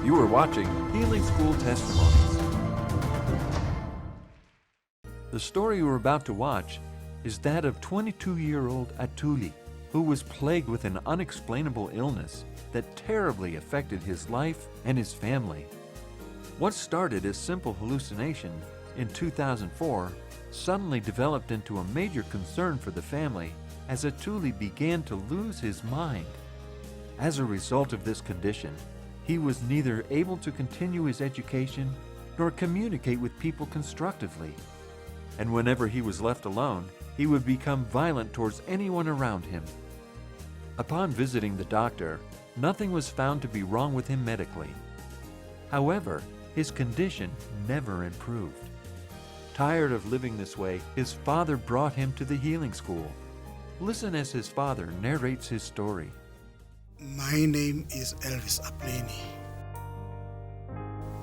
You are watching Healing School Testimonies. The story you are about to watch is that of 22-year-old Athule, who was plagued with an unexplainable illness that terribly affected his life and his family. What started as simple hallucination in 2004 suddenly developed into a major concern for the family as Athule began to lose his mind. As a result of this condition, he was neither able to continue his education nor communicate with people constructively. And whenever he was left alone, he would become violent towards anyone around him. Upon visiting the doctor, nothing was found to be wrong with him medically. However, his condition never improved. Tired of living this way, his father brought him to the healing school. Listen as his father narrates his story. My name is Athule Apleni.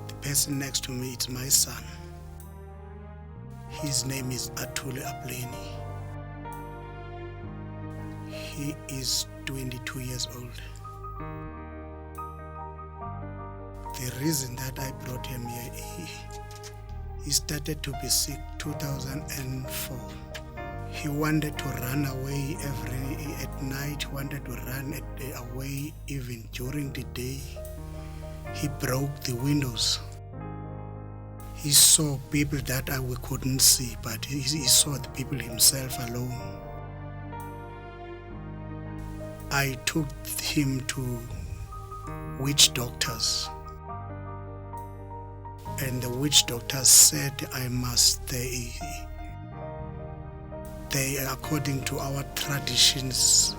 The person next to me is my son. His name is Athule Apleni. He is 22 years old. The reason that I brought him here, he started to be sick 2004. He wanted to run away at night, wanted to run away even during the day. He broke the windows. He saw people that we couldn't see, but he saw the people himself alone. I took him to witch doctors. And the witch doctors said they according to our traditions,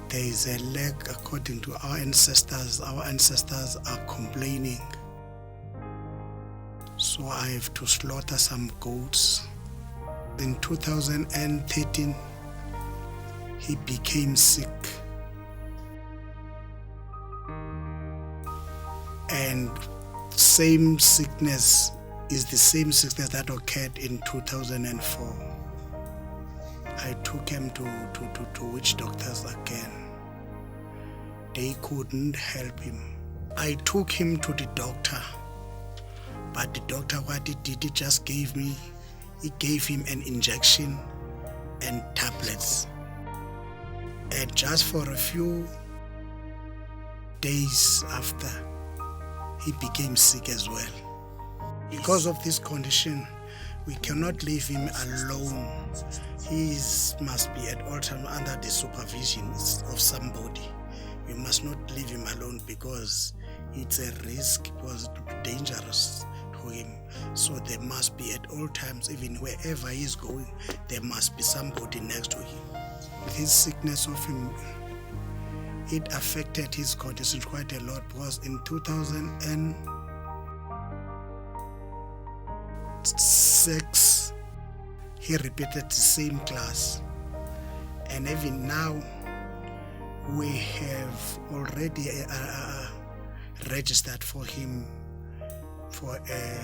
there is a leg according to our ancestors. Our ancestors are complaining. So I have to slaughter some goats. In 2013, he became sick. And same sickness is the same sickness that occurred in 2004. I took him to witch doctors again. They couldn't help him. I took him to the doctor, but the doctor, what he did, he just gave him an injection and tablets. And just for a few days after, he became sick as well. Because of this condition, we cannot leave him alone. He must be at all times under the supervision of somebody. We must not leave him alone because it's a risk, because it's dangerous to him. So there must be at all times, even wherever he's going, there must be somebody next to him. His sickness of him, it affected his condition quite a lot, because in 2006, he repeated the same class. And even now, we have already registered for him for a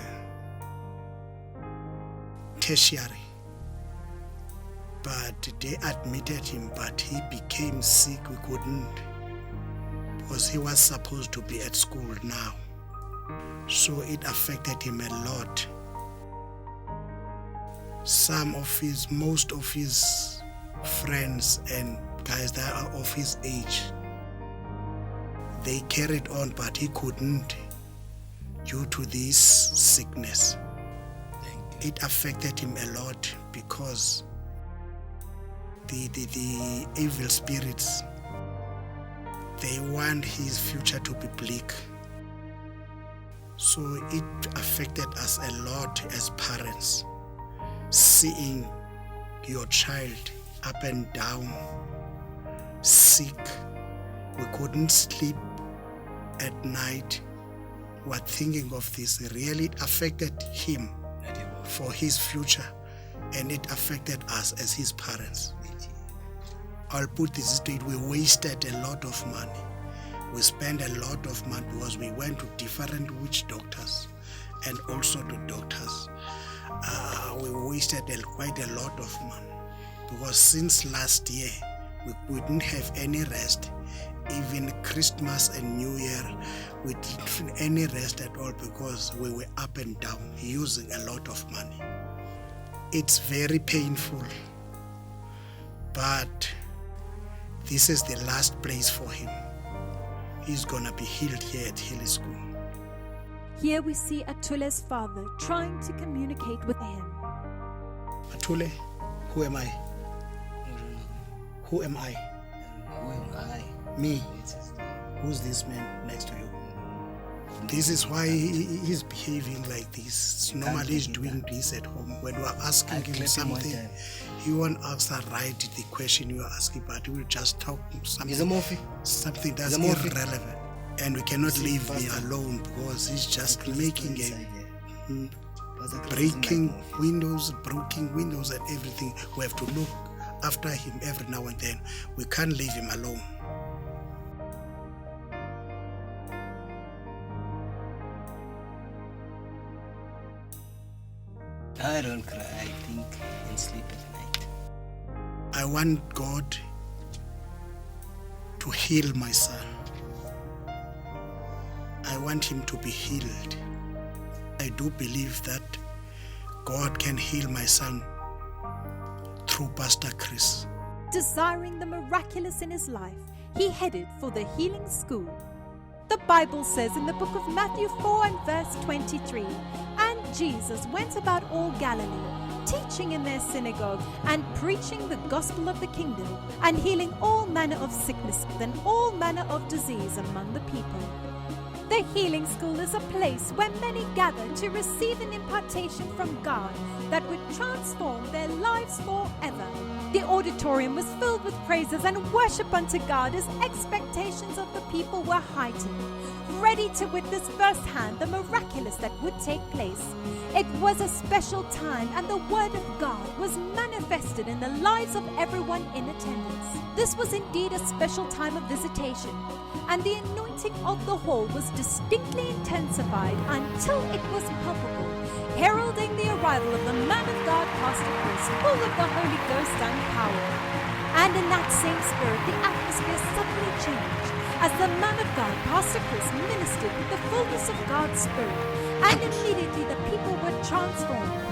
tertiary. But they admitted him, but he became sick. We couldn't, because he was supposed to be at school now. So it affected him a lot. Most of his friends and guys that are of his age, they carried on, but he couldn't due to this sickness. It affected him a lot because the evil spirits, they want his future to be bleak. So it affected us a lot as parents, seeing your child up and down, sick. We couldn't sleep at night. We were thinking of this. It really affected him for his future, and it affected us as his parents. I'll put this straight, we wasted a lot of money. We spent a lot of money because we went to different witch doctors and also to doctors. We wasted quite a lot of money because since last year, we couldn't have any rest. Even Christmas and New Year, We didn't feel any rest at all because we were up and down, using a lot of money. It's very painful, but this is the last place for him. He's gonna be healed here at Healing School. Here we see Athule's father trying to communicate with him. Athule, who am I? Who am I? Who am I? Me. Who's this man next to you? This is why he's behaving like this. Normally he's doing this at home. When we are asking him something, he won't answer right the question you are asking, but he will just talk something that's irrelevant. And we cannot leave him alone because he's just making breaking windows and everything. We have to look after him every now and then. We can't leave him alone. I don't cry, I think and sleep at night. I want God to heal my son. I want him to be healed. I do believe that God can heal my son through Pastor Chris. Desiring the miraculous in his life, he headed for the healing school. The Bible says in the book of Matthew 4 and verse 23, "And Jesus went about all Galilee, teaching in their synagogue and preaching the gospel of the kingdom and healing all manner of sickness and all manner of disease among the people." The healing school is a place where many gather to receive an impartation from God that would transform their lives forever. The auditorium was filled with praises and worship unto God as expectations of the people were heightened, ready to witness firsthand the miraculous that would take place. It was a special time, and the Word of God was manifested in the lives of everyone in attendance. This was indeed a special time of visitation, and the anointing of the hall was distinctly intensified until it was palpable, heralding the arrival of the man of God, Pastor Chris, full of the Holy Ghost and power. And in that same spirit, the atmosphere suddenly changed as the man of God, Pastor Chris, ministered with the fullness of God's Spirit, and immediately the people were transformed.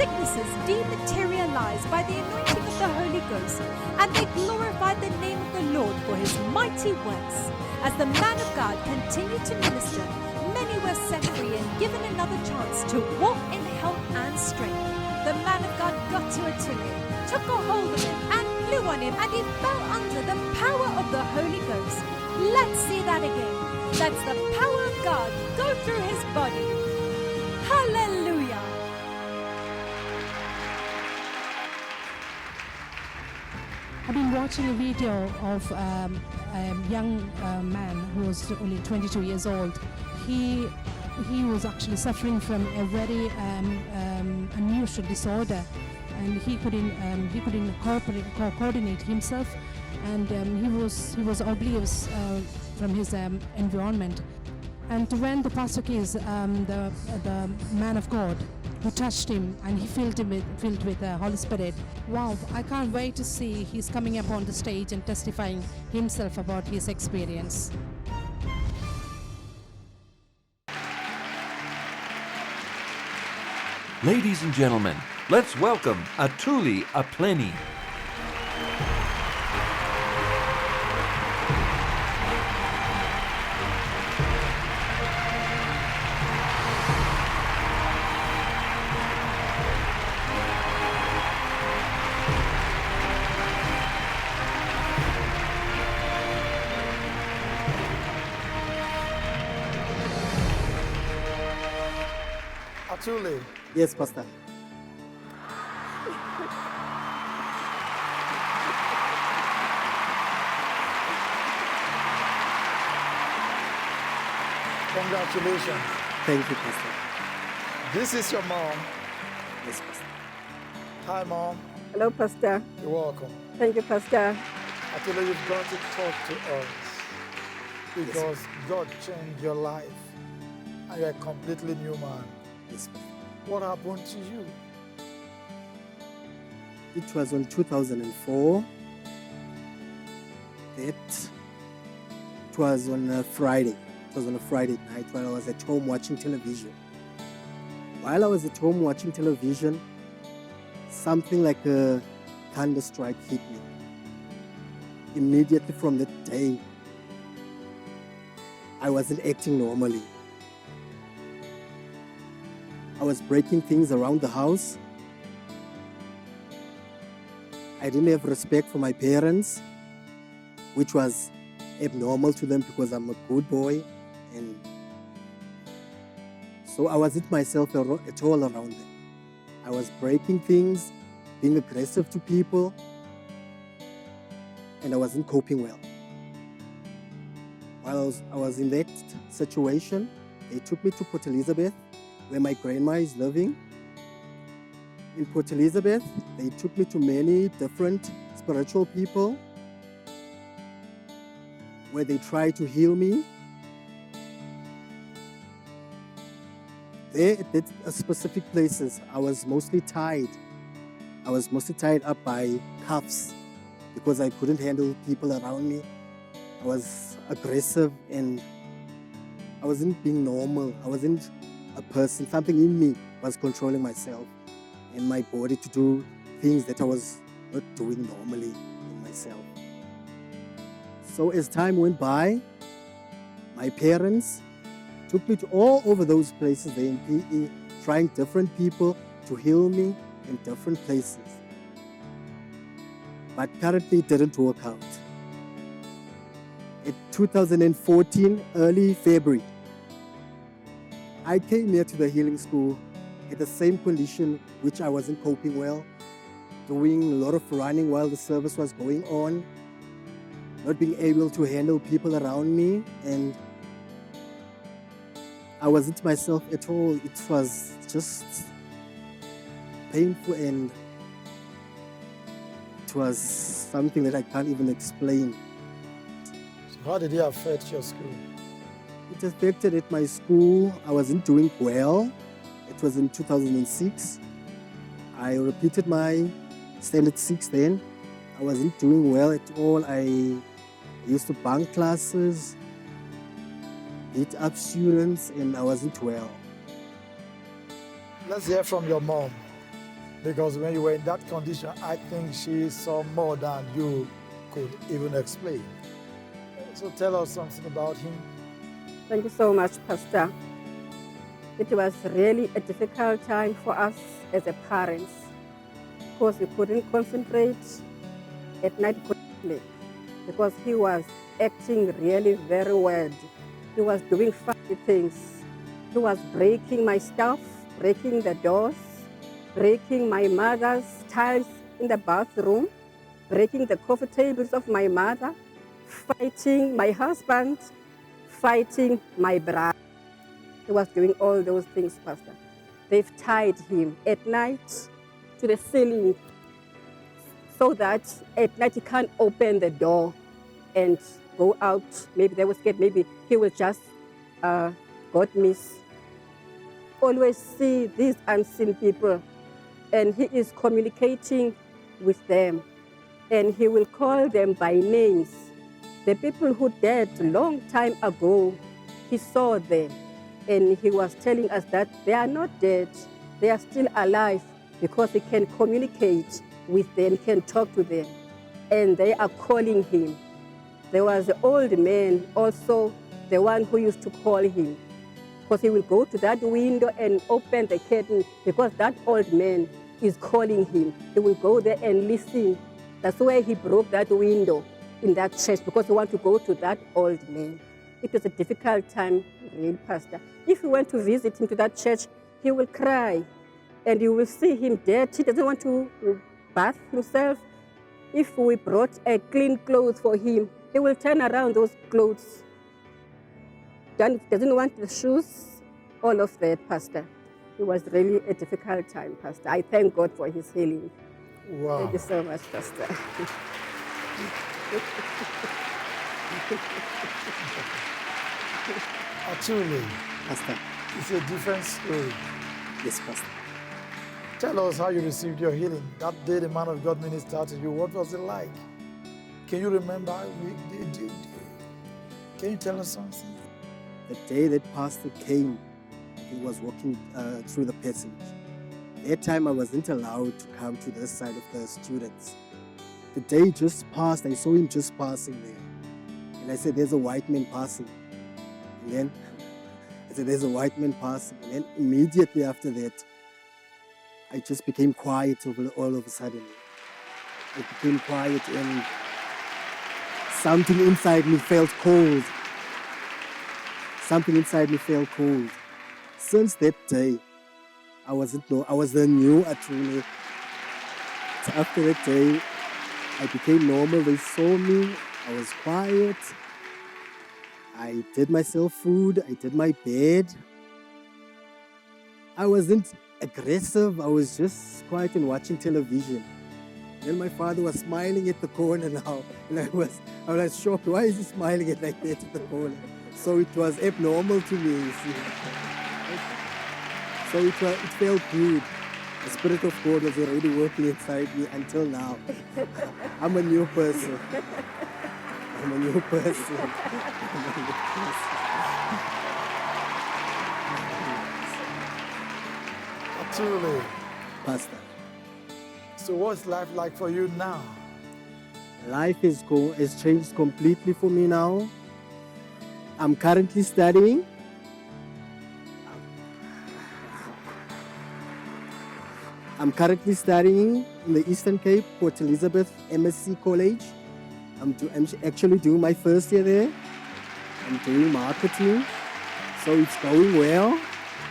Sicknesses dematerialized by the anointing of the Holy Ghost, and they glorified the name of the Lord for his mighty works. As the man of God continued to minister, many were set free and given another chance to walk in health and strength. The man of God got to Athule, took a hold of him and blew on him, and he fell under the power of the Holy Ghost. Let's see that again. That's the power of God go through his body. Hallelujah. I've been watching a video of a young man who was only 22 years old. He was actually suffering from a very unusual disorder, and he couldn't coordinate himself, and he was oblivious from his environment. And when the pastor is the man of God, who touched him, and he filled with the Holy Spirit. Wow, I can't wait to see he's coming up on the stage and testifying himself about his experience. Ladies and gentlemen, let's welcome Athule Apleni. Athule. Yes, Pastor. Congratulations. Thank you, Pastor. This is your mom. Yes, Pastor. Hi, Mom. Hello, Pastor. You're welcome. Thank you, Pastor. Athule, you've got to talk to us because God changed your life and you're a completely new man. Yes, Pastor. What happened to you? It was on 2004. It was on a Friday. It was on a Friday night while I was at home watching television. While I was at home watching television, something like a thunderstrike hit me. Immediately from that day, I wasn't acting normally. I was breaking things around the house. I didn't have respect for my parents, which was abnormal to them because I'm a good boy. And so I wasn't myself at all around them. I was breaking things, being aggressive to people, and I wasn't coping well. While I was in that situation, they took me to Port Elizabeth, where my grandma is living. In Port Elizabeth, they took me to many different spiritual people where they tried to heal me. There at specific places, I was mostly tied. I was mostly tied up by cuffs because I couldn't handle people around me. I was aggressive and I wasn't being normal. I wasn't a person. Something in me was controlling myself and my body to do things that I was not doing normally in myself. So as time went by, my parents took me to all over those places there in PE, trying different people to heal me in different places. But currently it didn't work out. In 2014, early February, I came here to the healing school at the same condition which I wasn't coping well, doing a lot of running while the service was going on, not being able to handle people around me, and I wasn't myself at all. It was just painful and it was something that I can't even explain. So how did it affect your school? It affected at my school. I wasn't doing well. It was in 2006. I repeated my standard 6 then. I wasn't doing well at all. I used to bunk classes, beat up students, and I wasn't well. Let's hear from your mom, because when you were in that condition, I think she saw more than you could even explain. So tell us something about him. Thank you so much, Pastor. It was really a difficult time for us as a parents because we couldn't concentrate. At night we couldn't sleep because he was acting really very weird. He was doing funny things. He was breaking my stuff, breaking the doors, breaking my mother's tiles in the bathroom, breaking the coffee tables of my mother, fighting my husband, fighting my brother. He was doing all those things, Pastor. They've tied him at night to the ceiling so that at night he can't open the door and go out. Maybe they were scared, maybe he will just God miss. Always see these unseen people and he is communicating with them and he will call them by names. The people who died a long time ago, he saw them and he was telling us that they are not dead, they are still alive because he can communicate with them, can talk to them, and they are calling him. There was an old man also, the one who used to call him, because he will go to that window and open the curtain because that old man is calling him. He will go there and listen. That's why he broke that window in that church, because he wanted to go to that old man. It was a difficult time, really, Pastor. If you went to visit him to that church, he will cry and you will see him dead. He doesn't want to bath himself. If we brought a clean clothes for him, he will turn around those clothes. Doesn't want the shoes, all of that, Pastor. It was really a difficult time, Pastor. I thank God for his healing. Wow. Thank you so much, Pastor. Athule, Pastor. it's a different story. Yes, Pastor. Tell us how you received your healing. That day the man of God ministered to you, what was it like? Can you remember? Can you tell us something? the day that pastor came, he was walking through the passage. That time I wasn't allowed to come to this side of the students. The day just passed, I saw him just passing there. And I said, there's a white man passing. And then I said, there's a white man passing. And then immediately after that, I just became quiet all of a sudden. I became quiet and something inside me felt cold. Something inside me felt cold. Since that day, I was the new Athule. So after that day, I became normal. They saw me. I was quiet. I did myself food. I did my bed. I wasn't aggressive. I was just quiet and watching television. Then my father was smiling at the corner now. And I was shocked. Why is he smiling at like that at the corner? So it was abnormal to me, you see. So it felt good. The Spirit of God was already working inside me until now. I'm a new person. I'm a new person. I'm a new person. Athule, Pastor, so what's life like for you now? life has changed completely for me now. I'm currently studying. I'm currently studying in the Eastern Cape, Port Elizabeth MSc College. I'm actually doing my first year there. I'm doing marketing, so it's going well.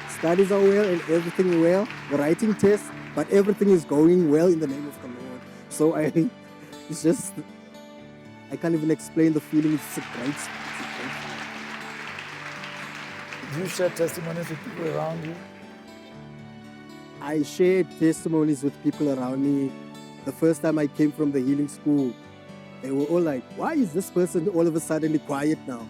Studies are well and everything well. We're writing tests, but everything is going well in the name of the Lord. So it's just, I can't even explain the feeling. It's a great feeling. Do you share testimonies with people around you? I shared testimonies with people around me. The first time I came from the healing school, they were all like, why is this person all of a sudden quiet now?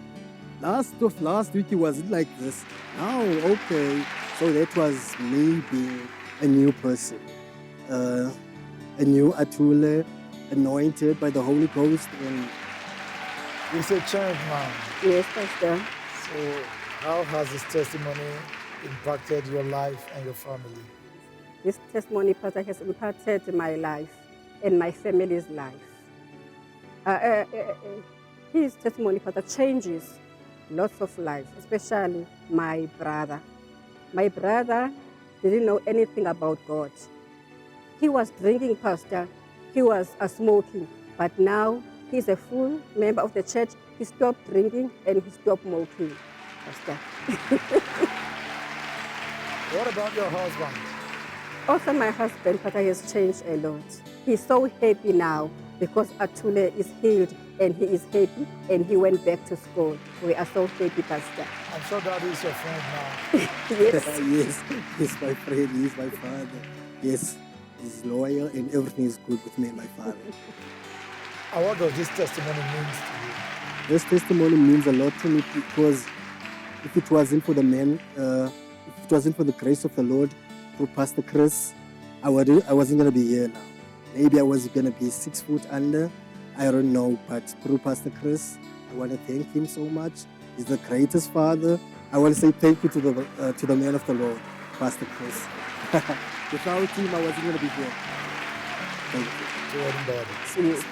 Last week he wasn't like this. Now, okay. So that was me being a new person. A new Athule, anointed by the Holy Ghost. And It's a change, man. Yes, Pastor. So how has this testimony impacted your life and your family? This testimony, Pastor, has impacted my life and my family's life. His testimony, Pastor, changes lots of lives, especially my brother. My brother didn't know anything about God. He was drinking, Pastor. He was smoking. But now he's a full member of the church. He stopped drinking and he stopped smoking, Pastor. What about your husband? Also, my husband, Pastor, has changed a lot. He's so happy now because Athule is healed and he is happy and he went back to school. We are so happy, Pastor. I'm sure Daddy is your friend now. Yes. yes, he's my friend, he's my father. Yes, he's loyal and everything is good with me and my father. And what does this testimony mean to you? This testimony means a lot to me because if it wasn't for the men, if it wasn't for the grace of the Lord through Pastor Chris, I wasn't going to be here now. Maybe I was going to be 6 foot under. I don't know, but through Pastor Chris, I want to thank him so much. He's the greatest father. I want to say thank you to the man of the Lord, Pastor Chris. Without him, I wasn't going to be here. Thank you. To everybody. Yes.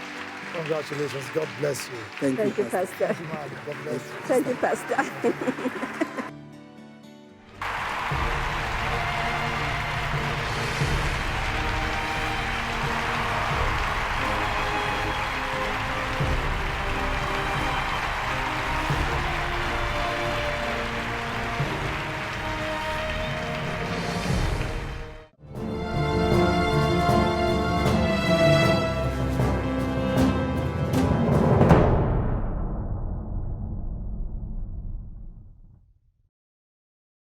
Congratulations. God bless you. Thank you, Thank you, Pastor. Pastor. Thank you, man. God bless you. Thank you, Pastor.